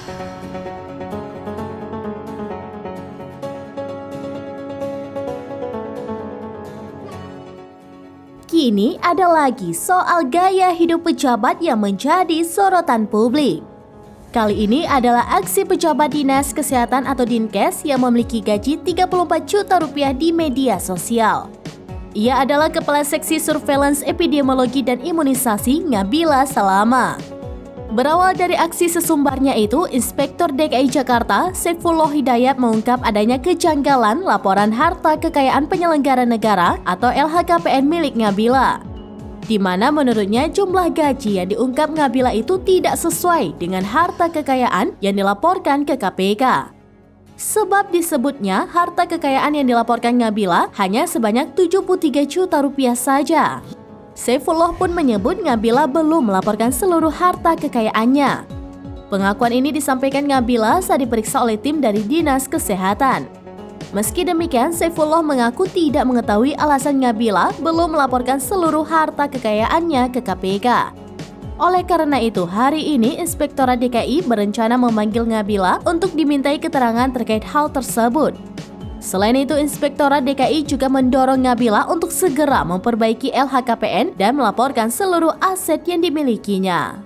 Kini ada lagi soal gaya hidup pejabat yang menjadi sorotan publik. Kali ini adalah aksi pejabat Dinas Kesehatan atau Dinkes yang memiliki gaji 34 juta rupiah di media sosial. Ia adalah Kepala Seksi Surveillance Epidemiologi dan Imunisasi Ngabila Salama. Berawal dari aksi sesumbarnya itu, Inspektur DKI Jakarta, Saifullah Hidayat mengungkap adanya kejanggalan laporan harta kekayaan penyelenggara negara atau LHKPN milik Ngabila, di mana menurutnya jumlah gaji yang diungkap Ngabila itu tidak sesuai dengan harta kekayaan yang dilaporkan ke KPK. Sebab disebutnya harta kekayaan yang dilaporkan Ngabila hanya sebanyak 73 juta rupiah saja. Saifullah pun menyebut Ngabila belum melaporkan seluruh harta kekayaannya. Pengakuan ini disampaikan Ngabila saat diperiksa oleh tim dari Dinas Kesehatan. Meski demikian, Saifullah mengaku tidak mengetahui alasan Ngabila belum melaporkan seluruh harta kekayaannya ke KPK. Oleh karena itu, hari ini Inspektorat DKI berencana memanggil Ngabila untuk dimintai keterangan terkait hal tersebut. Selain itu, Inspektorat DKI juga mendorong Ngabila untuk segera memperbaiki LHKPN dan melaporkan seluruh aset yang dimilikinya.